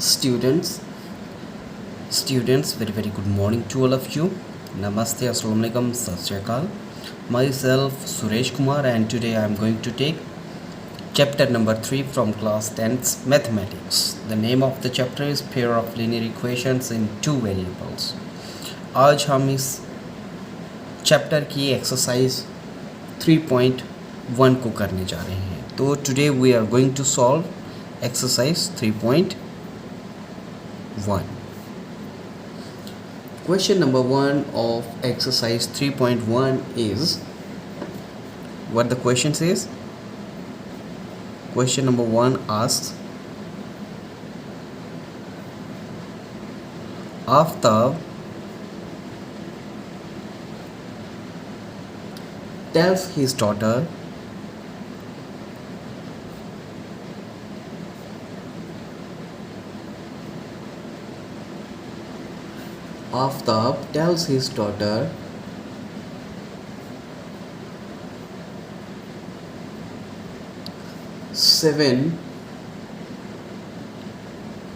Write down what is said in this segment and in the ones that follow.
Students, very good morning to all of you. Namaste, Assalamu alaikum, Sat Shri Akal. Myself Suresh Kumar, and today I am going to take chapter number 3 from class 10th mathematics. The name of the chapter is pair of linear equations in two variables. आज हम इस chapter की exercise 3.1 को करने जा रहे हैं. तो today we are going to solve exercise 3.1. Question number 1 of exercise 3.1 is, what the question says? Question number 1 asks, Aftab tells his daughter Aftab tells his daughter "7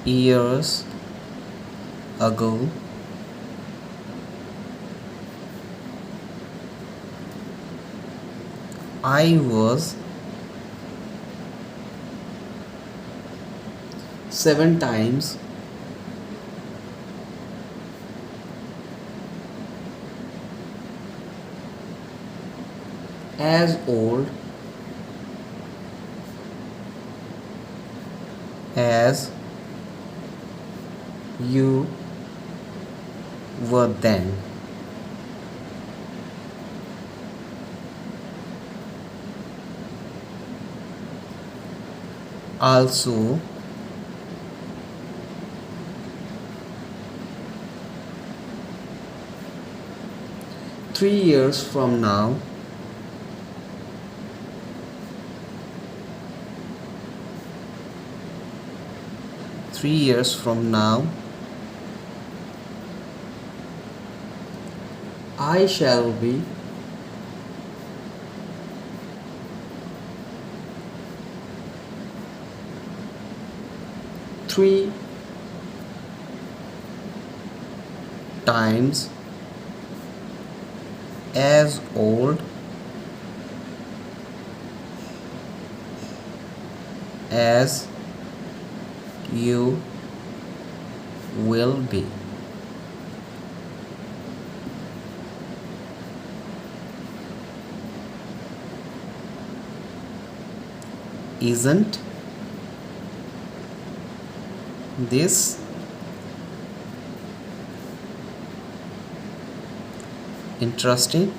years ago I was 7 times as old as you were then." Also, "3 years from now I shall be 3 times as old as you will be. Isn't this interesting?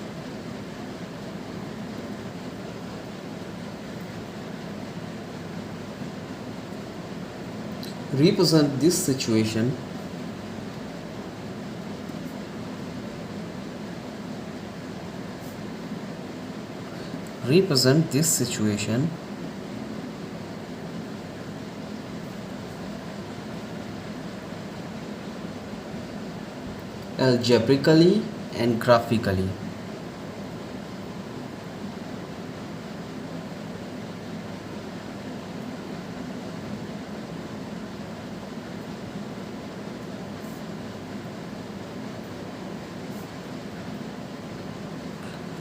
Represent this situation algebraically and graphically.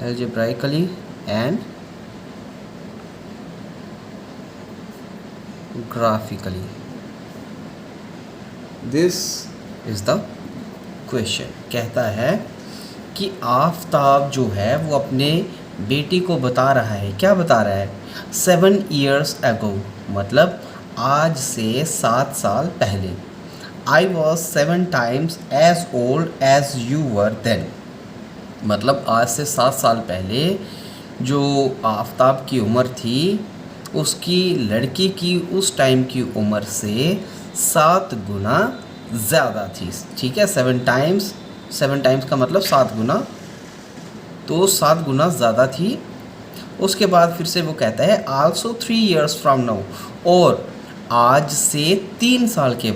Algebraically and graphically. This is the question. कहता है कि आफताब जो है वो अपने बेटी को बता रहा है. क्या बता रहा है? 7 years ago, मतलब आज से 7 साल पहले. I was 7 times as old as you were then, मतलब आज से 7 साल पहले जो आफताब की उम्र थी उसकी लड़की की उस टाइम की उम्र से 7 गुना ज़्यादा थी. ठीक है, 7 टाइम्स का मतलब 7 गुना, तो 7 गुना ज़्यादा थी. उसके बाद फिर से वो कहता है आल्सो 3 years फ्रॉम नाउ, और आज से 3 साल के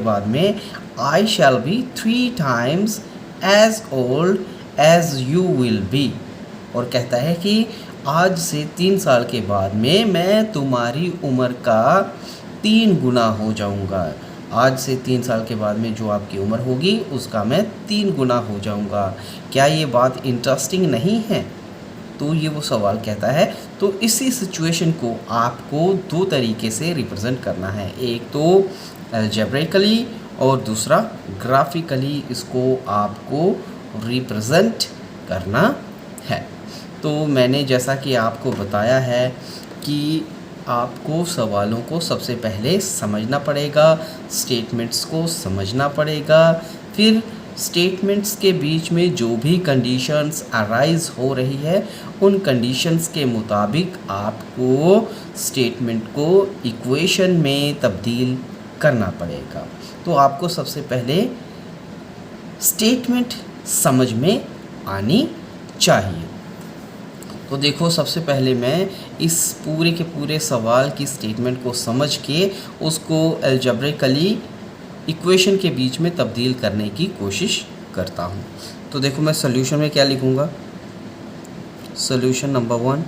बाद में आई shall be 3 times as old as you will be, और कहता है कि आज से 3 साल के बाद में मैं तुम्हारी उम्र का 3 गुना हो जाऊंगा। आज से 3 साल के बाद में जो आपकी उम्र होगी उसका मैं 3 गुना हो जाऊंगा। क्या ये बात इंटरेस्टिंग नहीं है? तो ये वो सवाल कहता है। तो इसी सिचुएशन को आपको दो तरीके से रिप्रेजेंट करना है, एक तो अलजेब्रिकली और दूसरा ग्राफिकली इसको आपको रिप्रेजेंट करना है। तो मैंने जैसा कि आपको बताया है कि आपको सवालों को सबसे पहले समझना पड़ेगा, स्टेटमेंट्स को समझना पड़ेगा, फिर स्टेटमेंट्स के बीच में जो भी कंडीशंस अराइज हो रही है उन कंडीशंस के मुताबिक आपको स्टेटमेंट को इक्वेशन में तब्दील करना पड़ेगा। तो आपको सबसे पहले स्टेटमेंट समझ में आनी चाहिए। तो देखो, सबसे पहले मैं इस पूरे के पूरे सवाल की स्टेटमेंट को समझ के उसको अलजेब्रिकली इक्वेशन के बीच में तब्दील करने की कोशिश करता हूँ। तो देखो, मैं सॉल्यूशन में क्या लिखूँगा। सॉल्यूशन नंबर 1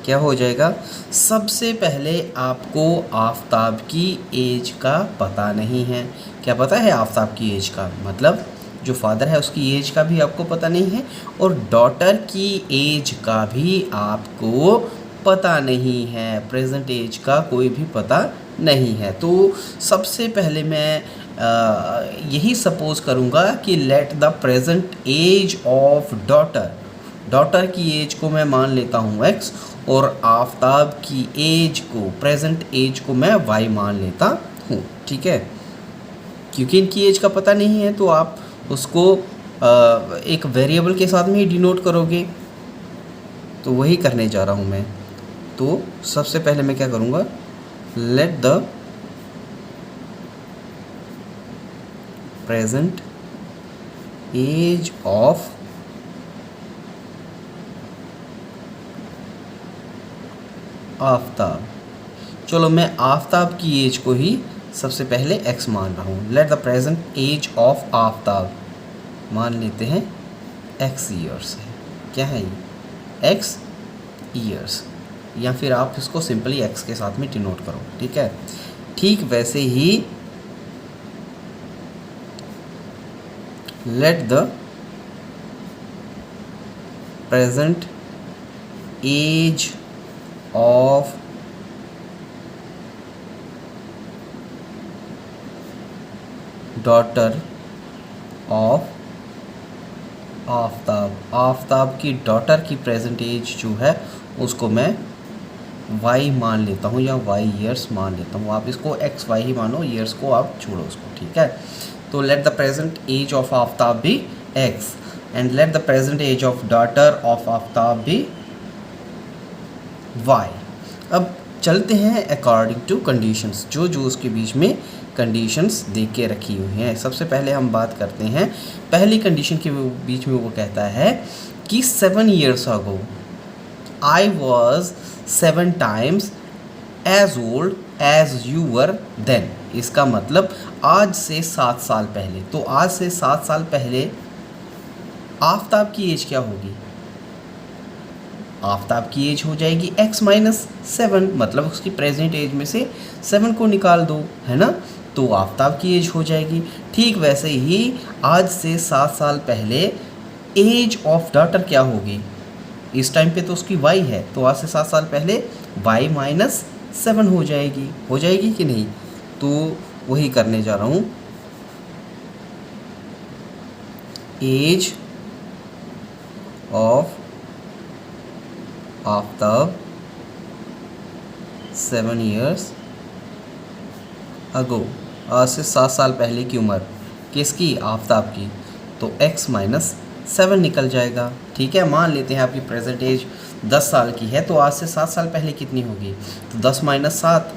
क्या हो जाएगा। सबसे पहले आपको आफताब की एज का पता नहीं है। क्या पता है आफताब की एज का? मतलब जो फादर है उसकी एज का भी आपको पता नहीं है और डॉटर की एज का भी आपको पता नहीं है। प्रेजेंट एज का कोई भी पता नहीं है। तो सबसे पहले मैं यही सपोज करूँगा कि let the present age of daughter की एज को मैं मान लेता हूँ x और आफताब की एज को, प्रेजेंट एज को मैं y मान लेता हूँ। ठीक है, क्योंकि इनकी एज का पता नहीं है तो आप उसको एक वेरिएबल के साथ में ही डिनोट करोगे। तो वही करने जा रहा हूँ मैं। तो सबसे पहले मैं क्या करूँगा, let the present age of Aftab. चलो, मैं आफताब की एज को ही सबसे पहले x मान रहा हूँ। Let the present age of Aftab मान लेते हैं x ईयर्स है। क्या है ये? x ईयर्स, या फिर आप इसको सिंपली x के साथ में डिनोट करो। ठीक है, ठीक वैसे ही let the present age of daughter of Aftab. Aftab की डॉटर की प्रेजेंट एज जो है उसको मैं y मान लेता हूँ या y ईयर्स मान लेता हूँ। आप इसको x y ही मानो, ईयर्स को आप छोड़ो उसको। ठीक है, तो let the present age of Aftab भी x and let the present age of daughter of Aftab भी y। अब चलते हैं अकॉर्डिंग टू कंडीशंस, जो जो उसके बीच में कंडीशंस दे के रखी हुई हैं। सबसे पहले हम बात करते हैं पहली कंडीशन के बीच में। वो कहता है कि 7 years ago I was 7 times as old as you were then। इसका मतलब आज से 7 साल पहले। तो आज से 7 साल पहले आफताब की एज क्या होगी? आफताब की एज हो जाएगी x माइनस 7, मतलब उसकी प्रेजेंट एज में से 7 को निकाल दो, है ना। तो आफताब की एज हो जाएगी। ठीक वैसे ही आज से 7 साल पहले एज ऑफ डॉटर क्या होगी? इस टाइम पे तो उसकी y है, तो आज से 7 साल पहले y माइनस 7 हो जाएगी कि नहीं? तो वही करने जा रहा हूँ। Age of Aftab 7 years ago। आज से 7 साल पहले की उम्र किसकी? आफताब की। तो x माइनस 7 निकल जाएगा। ठीक है, मान लेते हैं आपकी प्रेजेंट एज 10 साल की है, तो आज से 7 साल पहले कितनी होगी? तो 10 माइनस 7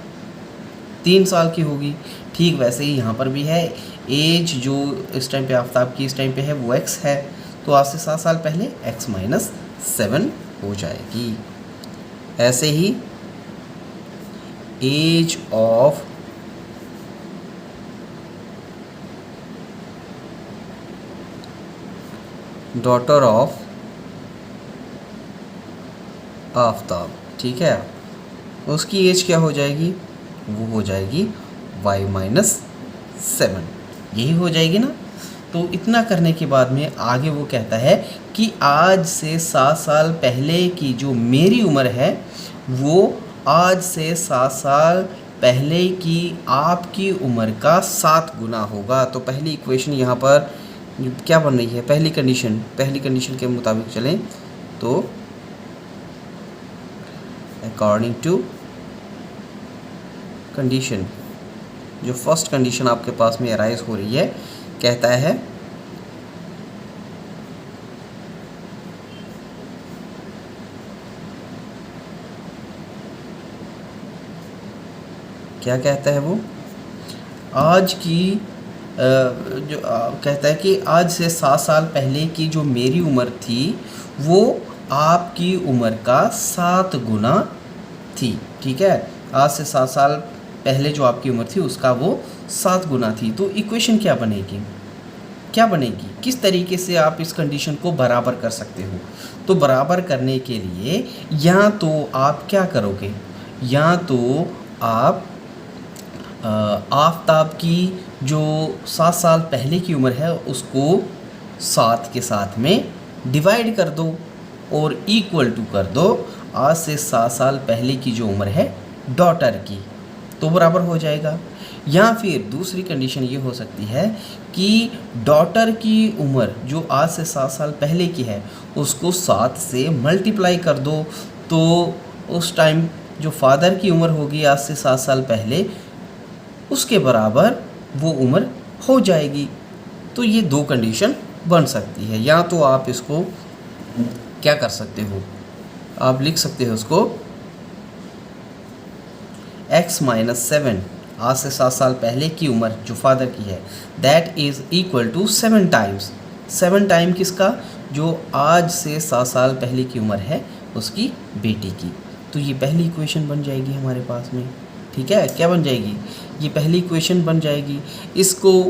3 साल की होगी। ठीक वैसे ही यहाँ पर भी है, एज जो इस टाइम पे आफताब की इस टाइम पे है वो x है, तो आज से 7 साल पहले x माइनस 7 हो जाएगी। ऐसे ही age of daughter of Aftab, ठीक है। उसकी एज क्या हो जाएगी, वो हो जाएगी y-7, यही हो जाएगी ना। तो इतना करने के बाद में आगे वो कहता है कि आज से 7 साल पहले की जो मेरी उम्र है वो आज से 7 साल पहले की आपकी उम्र का 7 गुना होगा। तो पहली इक्वेशन यहाँ पर क्या बन रही है, पहली कंडीशन के मुताबिक चलें तो अकॉर्डिंग टू कंडीशन, जो फर्स्ट कंडीशन आपके पास में अराइज हो रही है, कहता है क्या कहता है वो, आज की कहता है कि आज से 7 साल पहले की जो मेरी उम्र थी वो आपकी उम्र का 7 गुना थी, ठीक है। आज से 7 साल पहले जो आपकी उम्र थी उसका वो 7 गुना थी। तो इक्वेशन क्या बनेगी, किस तरीके से आप इस कंडीशन को बराबर कर सकते हो। तो बराबर करने के लिए या तो आप क्या करोगे, या तो आप आफताब की जो 7 साल पहले की उम्र है उसको 7 के साथ में डिवाइड कर दो और इक्वल टू कर दो आज से 7 साल पहले की जो उम्र है डॉटर की, तो बराबर हो जाएगा। या फिर दूसरी कंडीशन ये हो सकती है कि डॉटर की उम्र जो आज से 7 साल पहले की है उसको 7 से मल्टीप्लाई कर दो, तो उस टाइम जो फादर की उम्र होगी आज से 7 साल पहले उसके बराबर वो उम्र हो जाएगी। तो ये 2 कंडीशन बन सकती है। या तो आप इसको क्या कर सकते हो, आप लिख सकते हो उसको x-7 आज से 7 साल पहले की उम्र जो फादर की है that is equal to 7 times, 7 time किसका, जो आज से 7 साल पहले की उम्र है उसकी बेटी की। तो ये पहली इक्वेशन बन जाएगी हमारे पास में, ठीक है। क्या बन जाएगी, ये पहली इक्वेशन बन जाएगी। इसको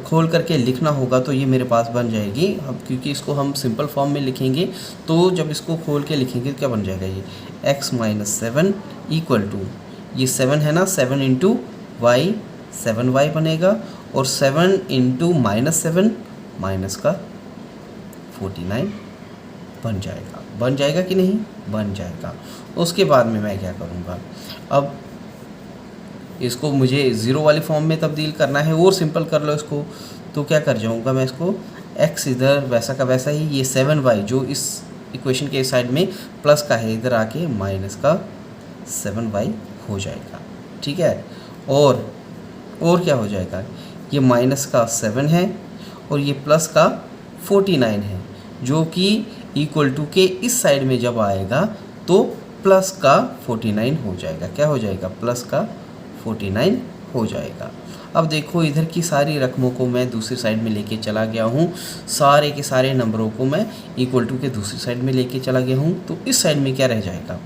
खोल करके लिखना होगा तो ये मेरे पास बन जाएगी। अब क्योंकि इसको हम सिंपल फॉर्म में लिखेंगे तो जब इसको खोल के लिखेंगे तो क्या बन जाएगा, ये x-7 इक्वल टू, ये 7 है ना, 7 इंटू वाई 7y बनेगा, और 7 इंटू -7 माइनस का 49 बन जाएगा कि नहीं, बन जाएगा। उसके बाद में मैं क्या करूँगा, अब इसको मुझे ज़ीरो वाली फॉर्म में तब्दील करना है, और सिंपल कर लो इसको, तो क्या कर जाऊँगा मैं, इसको x इधर वैसा का वैसा ही, ये 7y जो इस इक्वेशन के साइड में प्लस का है इधर आके माइनस का 7y हो जाएगा, ठीक है। और क्या हो जाएगा, ये माइनस का 7 है और ये प्लस का 49 है, जो कि इक्वल टू के इस साइड में जब आएगा तो प्लस का 49 हो जाएगा। क्या हो जाएगा, प्लस का 49 हो जाएगा। अब देखो इधर की सारी रकमों को मैं दूसरी साइड में लेके चला गया हूँ, सारे के सारे नंबरों को मैं इक्वल टू के दूसरी साइड में लेके चला गया हूँ। तो इस साइड में क्या रह जाएगा,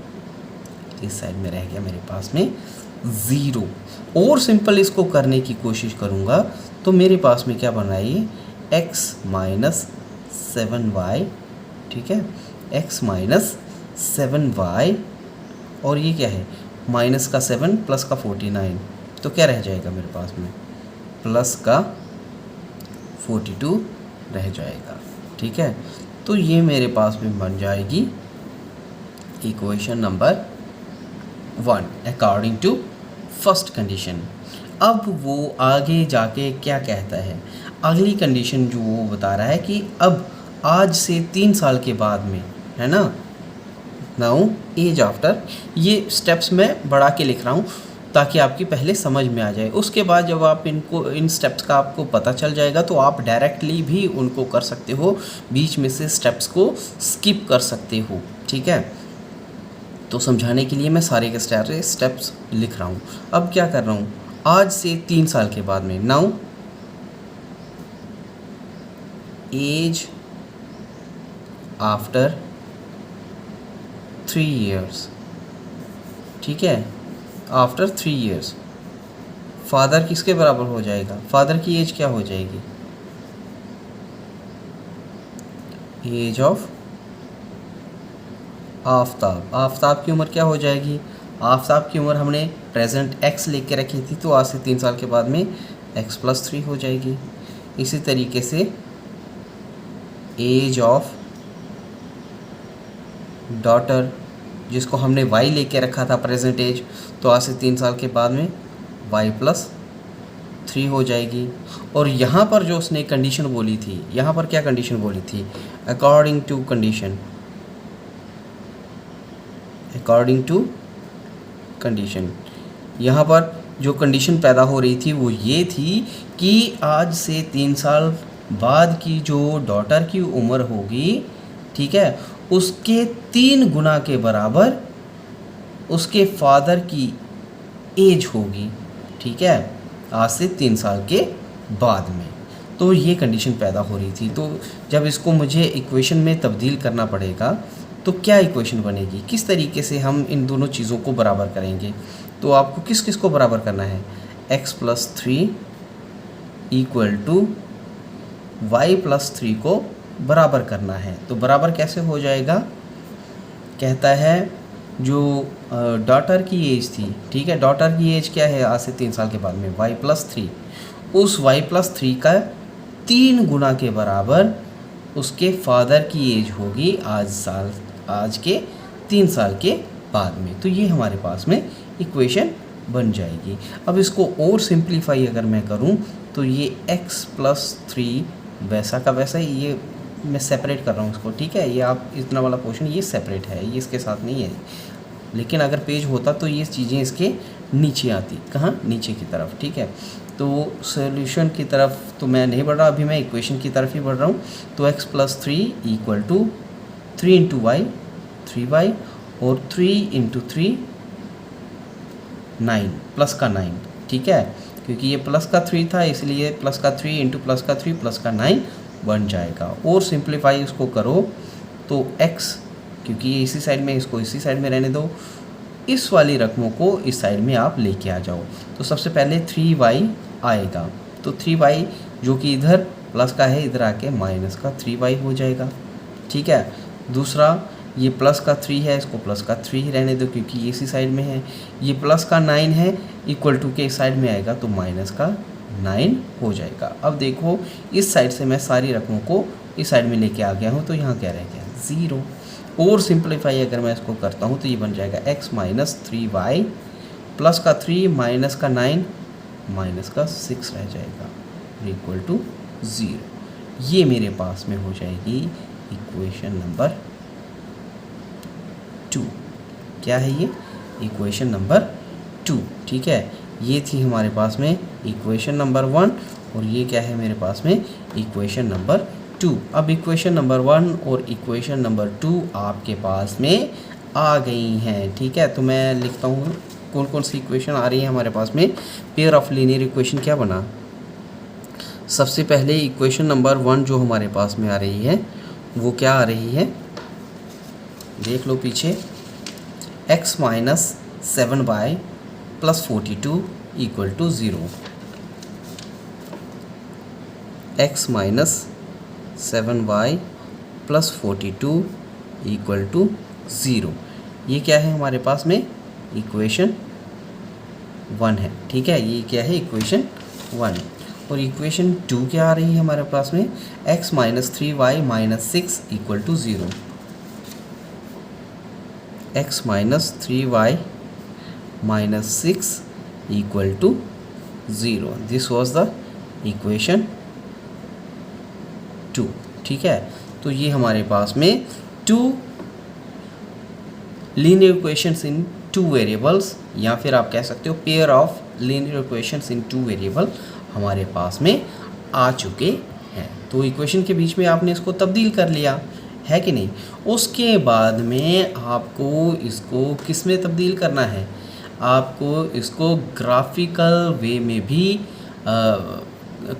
इस साइड में रह गया मेरे पास में 0। और सिंपल इसको करने की कोशिश करूँगा तो मेरे पास में क्या बन रहा है, ये x-7y, ठीक है, x-7y, और ये क्या है, माइनस का 7 प्लस का 49, तो क्या रह जाएगा मेरे पास में, प्लस का 42 रह जाएगा, ठीक है। तो ये मेरे पास में बन जाएगी equation number 1 according to first condition. अब वो आगे जाके क्या कहता है, अगली कंडीशन जो वो बता रहा है कि अब आज से 3 साल के बाद में, है ना, नाउ एज आफ्टर, ये स्टेप्स मैं बढ़ा के लिख रहा हूँ ताकि आपकी पहले समझ में आ जाए। उसके बाद जब आप इन स्टेप्स का आपको पता चल जाएगा तो आप डायरेक्टली भी उनको कर सकते हो, बीच में से स्टेप्स को स्किप कर सकते हो, ठीक है। तो समझाने के लिए मैं सारे के स्टेप्स लिख रहा हूँ। अब क्या कर रहा हूँ, आज से 3 साल के बाद में, नाउ एज आफ्टर 3 years, ठीक है, आफ्टर 3 years फादर किसके बराबर हो जाएगा, फादर की एज क्या हो जाएगी, एज ऑफ आफताब, आफताब की उम्र क्या हो जाएगी? आफताब की उम्र हमने प्रेजेंट x लेके रखी थी, तो आज से 3 साल के बाद में x+3 हो जाएगी। इसी तरीके से एज ऑफ डॉटर, जिसको हमने y लेके रखा था प्रेजेंट एज, तो आज से 3 साल के बाद में y+3 हो जाएगी। और यहाँ पर जो उसने कंडीशन बोली थी, यहाँ पर क्या कंडीशन बोली थी? According to condition, according to condition, यहाँ पर जो कंडीशन पैदा हो रही थी वो ये थी कि आज से 3 साल बाद की जो डॉटर की उम्र होगी, ठीक है, उसके 3 गुना के बराबर उसके फादर की एज होगी, ठीक है, आज से 3 साल के बाद में। तो ये कंडीशन पैदा हो रही थी। तो जब इसको मुझे इक्वेशन में तब्दील करना पड़ेगा तो क्या इक्वेशन बनेगी, किस तरीके से हम इन दोनों चीज़ों को बराबर करेंगे? तो आपको किस किस को बराबर करना है? x+3 इक्वल टू y+3 को बराबर करना है। तो बराबर कैसे हो जाएगा? कहता है जो डॉटर की एज थी, ठीक है, डॉटर की एज क्या है आज से 3 साल के बाद में? y+3, उस y+3 का 3 गुना के बराबर उसके फादर की एज होगी आज के 3 साल के बाद में। तो ये हमारे पास में इक्वेशन बन जाएगी। अब इसको और सिंप्लीफाई अगर मैं करूं तो ये x+3 वैसा का वैसा ही, ये मैं सेपरेट कर रहा हूँ इसको, ठीक है, ये आप इतना वाला पोर्शन ये सेपरेट है, ये इसके साथ नहीं है। लेकिन अगर पेज होता तो ये चीज़ें इसके नीचे आती, कहाँ? नीचे की तरफ, ठीक है। तो सॉल्यूशन की तरफ तो मैं नहीं बढ़ रहा, अभी मैं इक्वेशन की तरफ ही बढ़ रहा हूँ। तो x+3 equal to 3 × y 3y और 3 × 3 9, प्लस का 9, ठीक है, क्योंकि ये प्लस का 3 था इसलिए प्लस का 3 × प्लस का 3 प्लस का 9 बन जाएगा। और सिंप्लीफाई उसको करो तो x, क्योंकि ये इसी साइड में, इसको इसी साइड में रहने दो, इस वाली रकमों को इस साइड में आप लेके आ जाओ। तो सबसे पहले 3y आएगा, तो 3y जो कि इधर प्लस का है, इधर आके माइनस का 3y हो जाएगा, ठीक है। दूसरा ये प्लस का 3 है, इसको प्लस का 3 ही रहने दो क्योंकि ये इसी साइड में है। ये प्लस का 9 है, इक्वल टू के इस साइड में आएगा तो माइनस का 9 हो जाएगा। अब देखो इस साइड से मैं सारी रकमों को इस साइड में लेके आ गया हूँ, तो यहाँ क्या रह गया? 0। और सिंप्लीफाई अगर मैं इसको करता हूँ तो ये बन जाएगा x-3y प्लस का 3 माइनस का 9 माइनस का 6 रह जाएगा, इक्वल टू 0। ये मेरे पास में हो जाएगी इक्वेशन नंबर 2। क्या है ये? इक्वेशन नंबर 2, ठीक है। ये थी हमारे पास में इक्वेशन नंबर 1 और ये क्या है मेरे पास में? Equation number 2। अब इक्वेशन नंबर 1 और इक्वेशन नंबर 2 आपके पास में आ गई हैं, ठीक है। तो मैं लिखता हूँ कौन कौन सी इक्वेशन आ रही है हमारे पास में। पेयर ऑफ लीनियर इक्वेशन क्या बना? सबसे पहले इक्वेशन नंबर 1 जो हमारे पास में आ रही है वो क्या आ रही है? देख लो पीछे, x-7y plus 42 equal to 0। x-7y plus 42 equal to 0। ये क्या है हमारे पास में? इक्वेशन 1 है, ठीक है। ये क्या है? इक्वेशन 1। और इक्वेशन 2 क्या आ रही है हमारे पास में? x-3y-6 equal to 0। x-3y-6 equal to 0. This was the equation 2, ठीक है। तो ये हमारे पास में 2 लीनियर इक्वेशंस इन 2 वेरिएबल्स, या फिर आप कह सकते हो pair of linear equations in 2 variable हमारे पास में आ चुके हैं। तो इक्वेशन के बीच में आपने इसको तब्दील कर लिया है कि नहीं। उसके बाद में आपको इसको किस में तब्दील करना है? आपको इसको ग्राफिकल वे में भी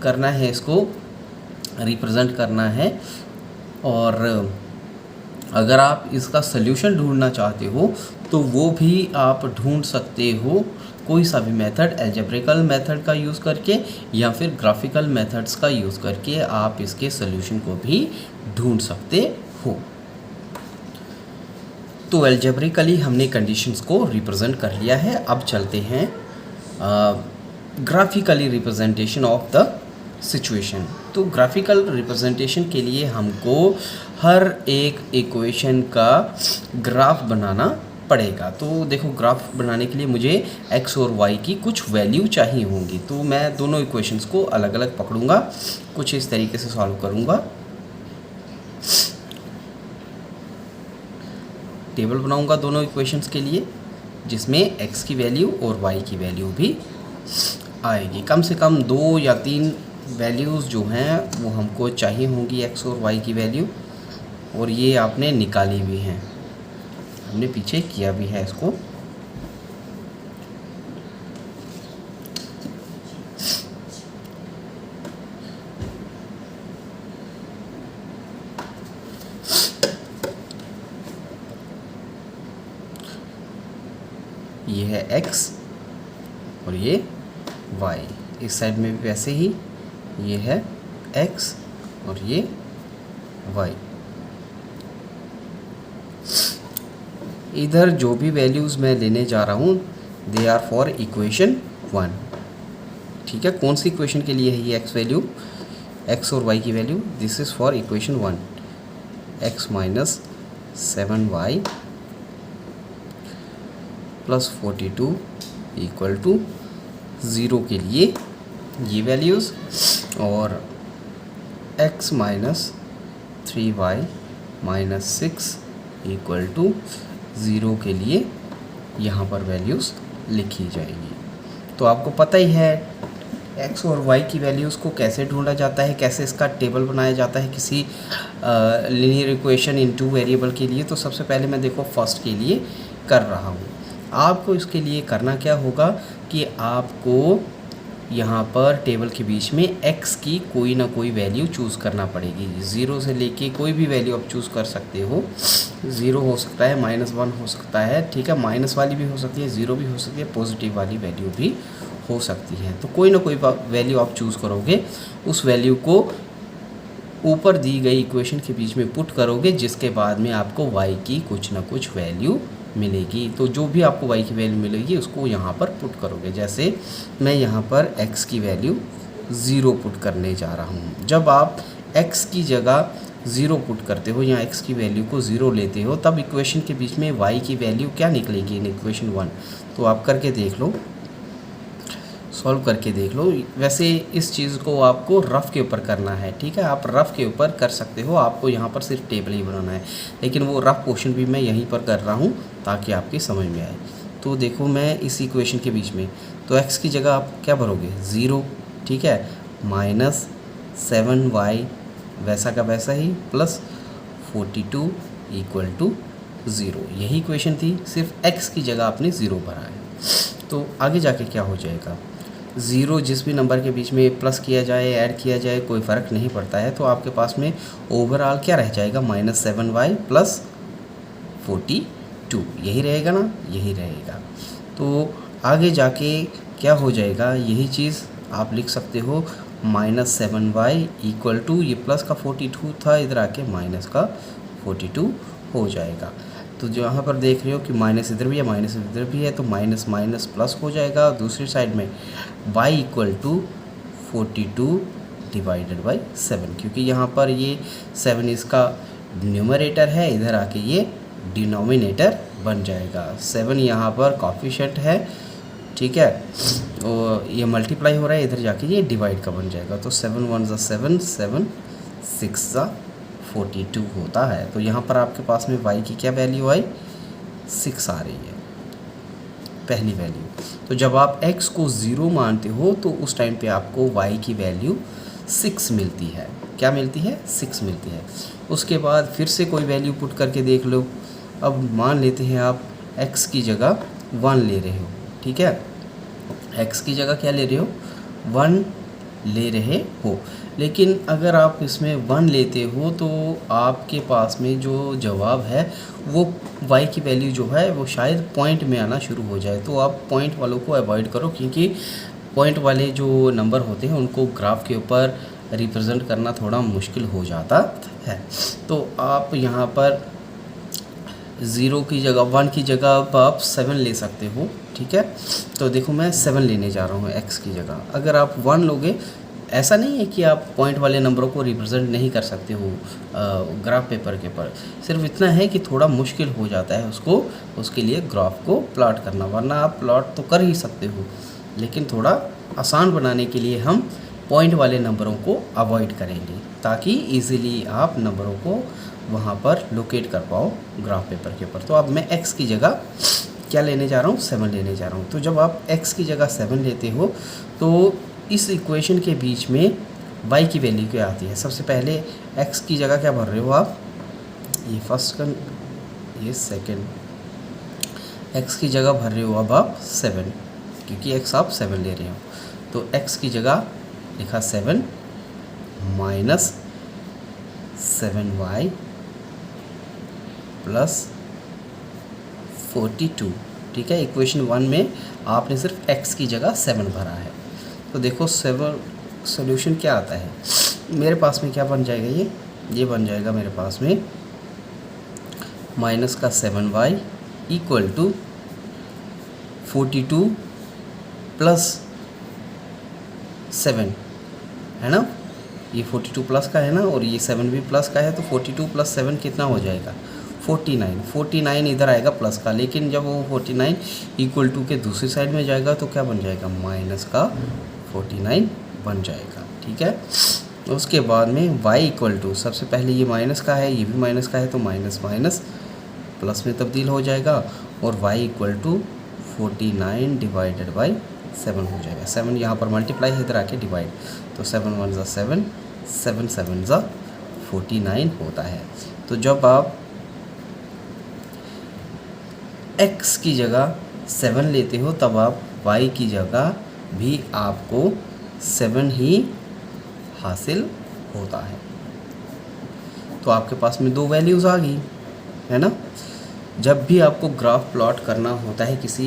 करना है, इसको रिप्रेजेंट करना है। और अगर आप इसका सल्यूशन ढूंढना चाहते हो तो वो भी आप ढूंढ सकते हो, कोई सा भी मेथड, अलजेब्रिकल मेथड का यूज़ करके या फिर ग्राफिकल मेथड्स का यूज़ करके आप इसके सल्यूशन को भी ढूंढ सकते हो। तो एल्जेब्रिकली हमने कंडीशंस को रिप्रेजेंट कर लिया है। अब चलते हैं graphically representation of the situation. तो ग्राफिकल रिप्रेजेंटेशन के लिए हमको हर एक इक्वेशन का ग्राफ बनाना पड़ेगा। तो देखो, ग्राफ बनाने के लिए मुझे x और y की कुछ वैल्यू चाहिए होंगी। तो मैं दोनों इक्वेशंस को अलग अलग पकड़ूंगा, कुछ इस तरीके से सॉल्व करूंगा। टेबल बनाऊंगा दोनों इक्वेशंस के लिए, जिसमें x की वैल्यू और y की वैल्यू भी आएगी। कम से कम 2 या 3 वैल्यूज़ जो हैं वो हमको चाहिए होंगी, x और y की वैल्यू, और ये आपने निकाली भी हैं, हमने पीछे किया भी है इसको। ये है x और ये y। इस साइड में भी वैसे ही, ये है x और ये y। इधर जो भी वैल्यूज़ मैं लेने जा रहा हूँ दे आर फॉर इक्वेशन 1। ठीक है, कौन सी इक्वेशन के लिए है ये x वैल्यू, x और y की value? This is for equation 1। x minus 7y plus 42 equal to 0 के लिए ये वैल्यूज़, और x minus 3y minus 6 equal to 0 के लिए यहाँ पर वैल्यूज़ लिखी जाएगी। तो आपको पता ही है x और y की वैल्यूज़ को कैसे ढूंढा जाता है, कैसे इसका टेबल बनाया जाता है किसी लीनियर इक्वेशन इन 2 वेरिएबल के लिए। तो सबसे पहले मैं देखो फर्स्ट के लिए कर रहा हूँ। आपको इसके लिए करना क्या होगा कि आपको यहाँ पर टेबल के बीच में x की कोई ना कोई वैल्यू चूज़ करना पड़ेगी। 0 से लेके कोई भी वैल्यू आप चूज़ कर सकते हो। 0 हो सकता है, -1 हो सकता है, ठीक है, माइनस वाली भी हो सकती है, 0 भी हो सकती है, पॉजिटिव वाली वैल्यू भी हो सकती है। तो कोई ना कोई वैल्यू आप चूज़ करोगे, उस वैल्यू को ऊपर दी गई इक्वेशन के बीच में पुट करोगे, जिसके बाद में आपको y की कुछ ना कुछ वैल्यू मिलेगी। तो जो भी आपको y की वैल्यू मिलेगी उसको यहाँ पर पुट करोगे। जैसे मैं यहाँ पर x की वैल्यू 0 पुट करने जा रहा हूँ। जब आप x की जगह 0 पुट करते हो या x की वैल्यू को 0 लेते हो, तब इक्वेशन के बीच में y की वैल्यू क्या निकलेगी इन इक्वेशन 1। तो आप करके देख लो, सॉल्व करके देख लो। वैसे इस चीज़ को आपको रफ़ के ऊपर करना है, ठीक है, आप रफ़ के ऊपर कर सकते हो, आपको यहाँ पर सिर्फ टेबल ही बनाना है, लेकिन वो रफ़ पोर्शन भी मैं यहीं पर कर रहा हूँ ताकि आपकी समझ में आए। तो देखो मैं इस इक्वेशन के बीच में, तो x की जगह आप क्या भरोगे 0, ठीक है, माइनस 7y वैसा का वैसा ही प्लस 42 इक्वल टू 0। यही इक्वेशन थी, सिर्फ x की जगह आपने 0 भरा है। तो आगे जाके क्या हो जाएगा, 0 जिस भी नंबर के बीच में प्लस किया जाए, ऐड किया जाए, कोई फ़र्क नहीं पड़ता है। तो आपके पास में ओवरऑल क्या रह जाएगा, -7y प्लस 42, यही रहेगा ना, यही रहेगा। तो आगे जाके क्या हो जाएगा, यही चीज़ आप लिख सकते हो, -7y इक्वल टू ये प्लस का 42 था, इधर आके माइनस का 42 हो जाएगा। तो जो यहाँ पर देख रहे हो कि माइनस इधर भी है, माइनस इधर भी है, तो माइनस माइनस प्लस हो जाएगा। दूसरी साइड में y equal to 42 divided by 7, क्योंकि यहाँ पर ये 7 इसका न्यूमरेटर है, इधर आके ये डिनोमिनेटर बन जाएगा। 7 यहाँ पर कॉफिशिएंट है, ठीक है, और ये मल्टीप्लाई हो रहा है, इधर जाके ये डिवाइड का बन जाएगा। तो 7 1 7, 7 6 42 होता है। तो यहाँ पर आपके पास में y की क्या वैल्यू आई, 6 आ रही है, पहली वैल्यू। तो जब आप x को 0 मानते हो तो उस टाइम पे आपको y की वैल्यू 6 मिलती है। क्या मिलती है, 6 मिलती है। उसके बाद फिर से कोई वैल्यू पुट करके देख लो। अब मान लेते हैं आप x की जगह 1 ले रहे हो, ठीक है, x की जगह क्या ले रहे हो, 1 ले रहे हो। लेकिन अगर आप इसमें 1 लेते हो तो आपके पास में जो जवाब है वो y की वैल्यू जो है वो शायद पॉइंट में आना शुरू हो जाए। तो आप पॉइंट वालों को अवॉइड करो, क्योंकि पॉइंट वाले जो नंबर होते हैं उनको ग्राफ के ऊपर रिप्रेजेंट करना थोड़ा मुश्किल हो जाता है। तो आप यहाँ पर ज़ीरो की जगह 1 की जगह अब आप 7 ले सकते हो, ठीक है। तो देखो मैं 7 लेने जा रहा हूँ x की जगह। अगर आप 1 लोगे, ऐसा नहीं है कि आप पॉइंट वाले नंबरों को रिप्रेजेंट नहीं कर सकते हो ग्राफ पेपर के पर, सिर्फ इतना है कि थोड़ा मुश्किल हो जाता है उसको, उसके लिए ग्राफ को प्लॉट करना। वरना आप प्लॉट तो कर ही सकते हो, लेकिन थोड़ा आसान बनाने के लिए हम पॉइंट वाले नंबरों को अवॉइड करेंगे, ताकि इजीली आप नंबरों को वहाँ पर लोकेट कर पाओ ग्राफ पेपर के ऊपर। तो अब मैं x की जगह क्या लेने जा रहा हूँ, 7 लेने जा रहा हूँ। तो जब आप x की जगह 7 लेते हो तो इस इक्वेशन के बीच में y की वैल्यू क्या आती है। सबसे पहले x की जगह क्या भर रहे हो आप, ये फर्स्ट ये सेकंड, x की जगह भर रहे हो अब आप 7, क्योंकि x आप 7 ले रहे हो। तो x की जगह लिखा 7 माइनस 7y प्लस 42, ठीक है। इक्वेशन 1 में आपने सिर्फ x की जगह 7 भरा है। तो देखो 7 सोल्यूशन क्या आता है मेरे पास में, क्या बन जाएगा, ये बन जाएगा मेरे पास में माइनस का 7y इक्वल टू 42 प्लस 7, है ना। ये 42 प्लस का है ना, और ये 7 भी प्लस का है। तो 42 प्लस 7 कितना हो जाएगा, 49 इधर आएगा प्लस का, लेकिन जब वो 49 इक्वल टू के दूसरी साइड में जाएगा तो क्या बन जाएगा, माइनस का 49 बन जाएगा, ठीक है। उसके बाद में y इक्वल टू, सबसे पहले ये माइनस का है, ये भी माइनस का है, तो माइनस माइनस प्लस में तब्दील हो जाएगा, और y equal to 49 divided by 7 हो जाएगा। 7 यहाँ पर मल्टीप्लाई है, इधर आके डिवाइड, तो 7 1 7, 7 7 49 होता है। तो जब आप x की जगह 7 लेते हो तब आप y की जगह भी आपको 7 ही हासिल होता है। तो आपके पास में 2 वैल्यूज़ आ गई, है ना। जब भी आपको ग्राफ प्लॉट करना होता है किसी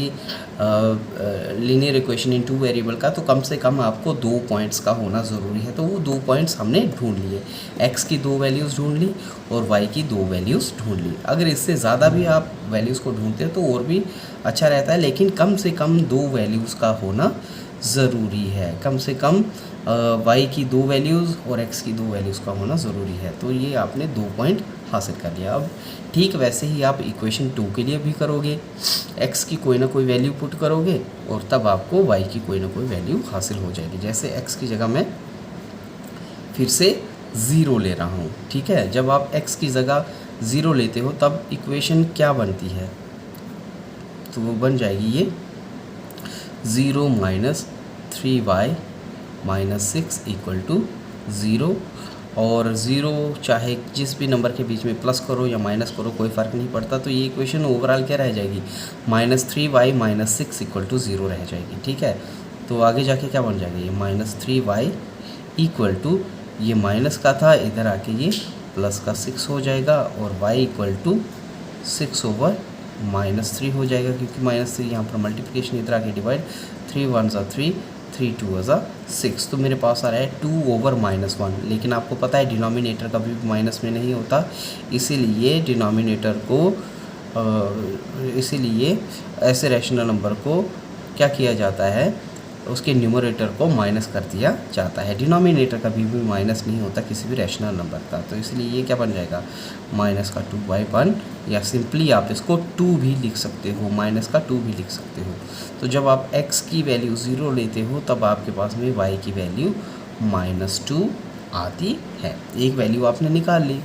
लीनियर इक्वेशन इन 2 वेरिएबल का, तो कम से कम आपको 2 पॉइंट्स का होना ज़रूरी है। तो वो 2 पॉइंट्स हमने ढूंढ लिए, x की 2 वैल्यूज़ ढूंढ ली और y की 2 वैल्यूज़ ढूंढ ली। अगर इससे ज़्यादा भी आप वैल्यूज़ को ढूंढते हैं तो और भी अच्छा रहता है, लेकिन कम से कम 2 वैल्यूज़ का होना ज़रूरी है। कम से कम y की 2 वैल्यूज़ और x की 2 वैल्यूज़ का होना ज़रूरी है। तो ये आपने 2 पॉइंट हासिल कर लिया। अब ठीक वैसे ही आप इक्वेशन 2 के लिए भी करोगे, x की कोई ना कोई वैल्यू पुट करोगे और तब आपको y की कोई ना कोई वैल्यू हासिल हो जाएगी। जैसे x की जगह मैं फिर से 0 ले रहा हूँ, ठीक है। जब आप x की जगह 0 लेते हो तब इक्वेशन क्या बनती है, तो वो बन जाएगी ये 0 minus 3y minus 6 equal to 0। और 0 चाहे जिस भी नंबर के बीच में प्लस करो या माइनस करो कोई फ़र्क नहीं पड़ता। तो ये इक्वेशन ओवरऑल क्या रह जाएगी, minus 3y minus 6 equal to 0 रह जाएगी, ठीक है। तो आगे जाके क्या बन जाएगा, ये माइनस 3y इक्वल टू, ये माइनस का था, इधर आके ये प्लस का 6 हो जाएगा, और y equal to 6 over minus 3 हो जाएगा, क्योंकि माइनस 3 यहाँ पर मल्टीप्लिकेशन, इधर आके डिवाइड, 3 1 3, 3 2 6। तो मेरे पास आ रहा है 2 ओवर माइनस 1। लेकिन आपको पता है डिनोमिनेटर कभी भी माइनस में नहीं होता, इसीलिए डिनोमिनेटर को इसीलिए ऐसे रैशनल नंबर को क्या किया जाता है, उसके न्यूमरेटर को माइनस कर दिया जाता है। डिनोमिनेटर कभी भी माइनस नहीं होता किसी भी रैशनल नंबर का। तो इसलिए ये क्या बन जाएगा, माइनस का 2/1, या सिंपली आप इसको 2 भी लिख सकते हो, माइनस का 2 भी लिख सकते हो। तो जब आप x की वैल्यू 0 लेते हो तब आपके पास में y की वैल्यू -2 आती है। एक वैल्यू आपने निकाल ली।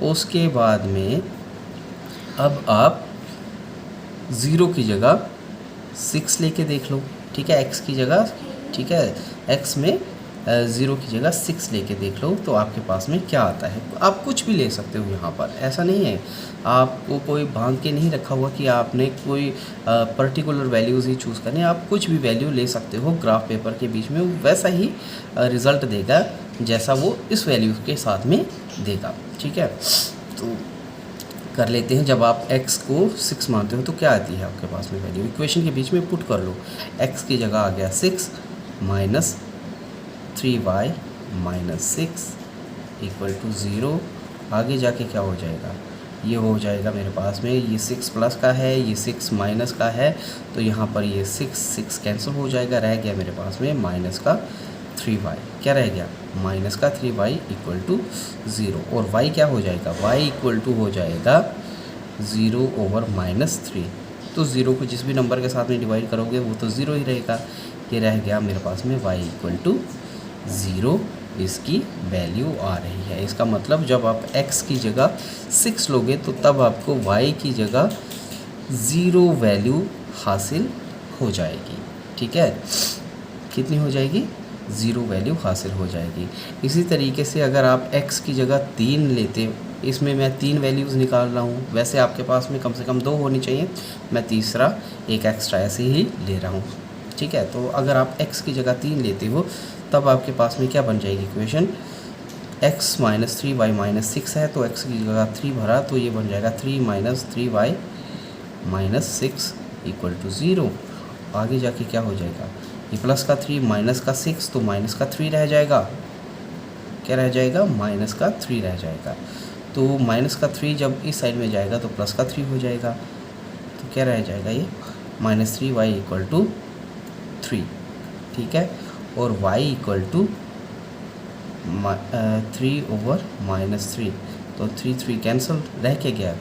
उसके बाद में अब आप 0 की जगह 6 लेके देख लो, ठीक है। x की जगह, ठीक है, x में 0 की जगह 6 लेके देख लो तो आपके पास में क्या आता है। आप कुछ भी ले सकते हो यहाँ पर, ऐसा नहीं है आपको कोई बांध के नहीं रखा हुआ कि आपने कोई पर्टिकुलर वैल्यूज़ ही चूज़ करनी है। आप कुछ भी वैल्यू ले सकते हो ग्राफ पेपर के बीच में, वैसा ही रिज़ल्ट देगा जैसा वो इस वैल्यू के साथ में देगा, ठीक है। तो कर लेते हैं। जब आप x को 6 मानते हो तो क्या आती है आपके पास में वैल्यू, इक्वेशन के बीच में पुट कर लो। x की जगह आ गया 6 minus 3y minus 6 equal to 0। आगे जाके क्या हो जाएगा, ये हो जाएगा मेरे पास में, ये 6 प्लस का है, ये 6 माइनस का है, तो यहाँ पर ये 6 कैंसिल हो जाएगा, रह गया मेरे पास में माइनस का 3y। क्या रह गया? माइनस का 3y इक्वल टू 0। और y क्या हो जाएगा? y इक्वल टू हो जाएगा 0 ओवर माइनस 3। तो 0 को जिस भी नंबर के साथ में डिवाइड करोगे वो तो 0 ही रहेगा। ये रह गया मेरे पास में y इक्वल टू 0, इसकी वैल्यू आ रही है। इसका मतलब जब आप x की जगह 6 लोगे तो तब आपको y की जगह 0 वैल्यू हासिल हो जाएगी। ठीक है, कितनी हो जाएगी? 0 वैल्यू हासिल हो जाएगी। इसी तरीके से अगर आप x की जगह 3 लेते हो, इसमें मैं 3 वैल्यूज़ निकाल रहा हूँ, वैसे आपके पास में कम से कम 2 होनी चाहिए, मैं तीसरा एक एक्स्ट्रा ऐसे ही ले रहा हूँ। ठीक है, तो अगर आप x की जगह 3 लेते हो तब आपके पास में क्या बन जाएगी equation? x minus 3y minus 6 है, तो x की जगह 3 भरा तो ये बन जाएगा 3 minus 3y minus 6 equal to 0। आगे जाके क्या हो जाएगा? ये प्लस का 3 माइनस का 6, तो माइनस का 3 रह जाएगा। क्या रह जाएगा? माइनस का 3 रह जाएगा। तो माइनस का 3 जब इस साइड में जाएगा तो प्लस का 3 हो जाएगा। तो क्या रह जाएगा? ये माइनस 3y इक्वल टू 3। ठीक है, और y equal to 3 over minus 3, तो 3 कैंसिल, रह के गया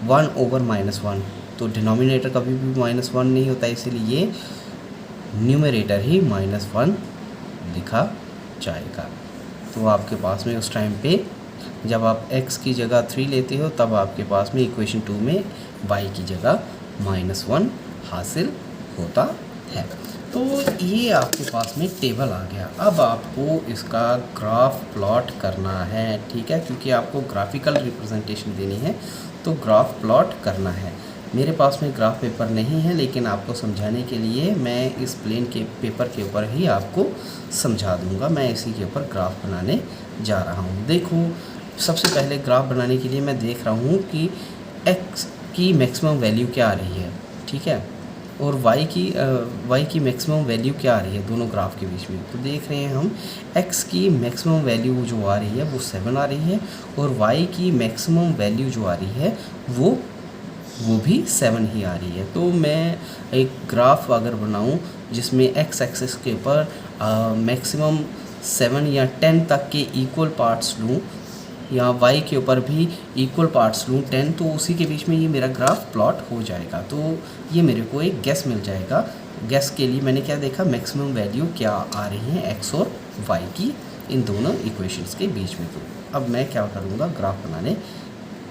1 ओवर माइनस 1। तो डिनोमिनेटर कभी भी माइनस 1 नहीं होता, इसीलिए ये न्यूमरेटर ही -1 लिखा जाएगा। तो आपके पास में उस टाइम पे जब आप x की जगह 3 लेते हो तब आपके पास में इक्वेशन 2 में y की जगह -1 हासिल होता है। तो ये आपके पास में टेबल आ गया। अब आपको इसका ग्राफ प्लॉट करना है। ठीक है, क्योंकि आपको ग्राफिकल रिप्रेजेंटेशन देनी है तो ग्राफ प्लॉट करना है। मेरे पास में ग्राफ पेपर नहीं है, लेकिन आपको समझाने के लिए मैं इस प्लेन के पेपर के ऊपर ही आपको समझा दूंगा। मैं इसी के ऊपर ग्राफ बनाने जा रहा हूँ। देखो, सबसे पहले ग्राफ बनाने के लिए मैं देख रहा हूँ कि x की मैक्सिमम वैल्यू क्या आ रही है। ठीक है, और y की मैक्सिमम वैल्यू क्या आ रही है दोनों ग्राफ के बीच में। तो देख रहे हैं हम x की मैक्सिमम वैल्यू जो आ रही है वो 7 आ रही है, और y की मैक्सिमम वैल्यू जो आ रही है वो भी 7 ही आ रही है। तो मैं एक ग्राफ अगर बनाऊं जिसमें x एक्सिस के ऊपर मैक्सिमम 7 या 10 तक के इक्वल पार्ट्स लूं, या y के ऊपर भी इक्वल पार्ट्स लूँ 10, तो उसी के बीच में ये मेरा ग्राफ प्लॉट हो जाएगा। तो ये मेरे को एक गैस मिल जाएगा। गैस के लिए मैंने क्या देखा? मैक्सिमम वैल्यू क्या आ रही है x और y की इन दोनों इक्वेशंस के बीच में। तो अब मैं क्या करूँगा? ग्राफ बनाने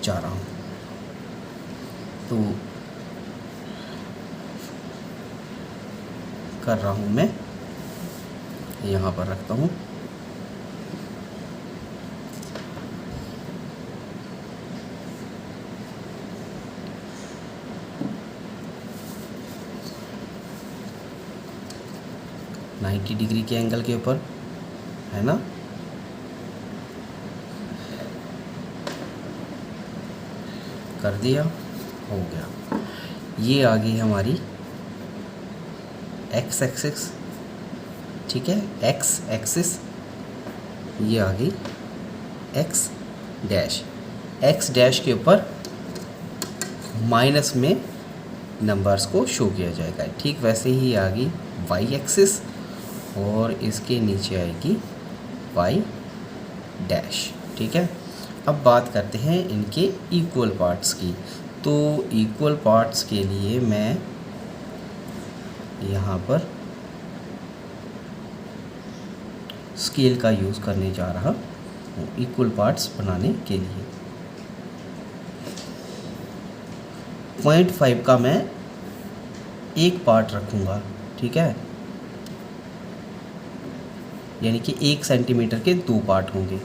जा रहा हूँ। तो कर रहा हूँ मैं, यहाँ पर रखता हूँ। डिग्री के एंगल के ऊपर है ना। कर दिया, हो गया। ये आ गई हमारी x एक्सिस। ठीक है, x एक्सिस ये आ गई x डैश। x डैश के ऊपर माइनस में नंबर्स को शो किया जाएगा। ठीक वैसे ही आ गई y एक्सिस, और इसके नीचे आएगी y डैश। ठीक है, अब बात करते हैं इनके इक्वल पार्ट्स की। तो इक्वल पार्ट्स के लिए मैं यहाँ पर स्केल का यूज़ करने जा रहा हूँ इक्वल पार्ट्स बनाने के लिए। 0.5 का मैं एक पार्ट रखूँगा। ठीक है, यानी कि 1 सेंटीमीटर के 2 पार्ट होंगे।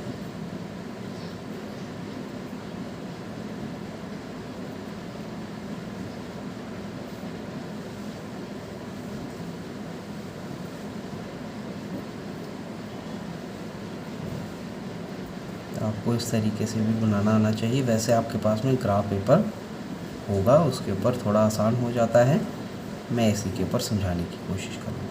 आपको इस तरीके से भी बनाना आना चाहिए। वैसे आपके पास में ग्राफ पेपर होगा, उसके ऊपर थोड़ा आसान हो जाता है। मैं इसी के ऊपर समझाने की कोशिश करूँगा।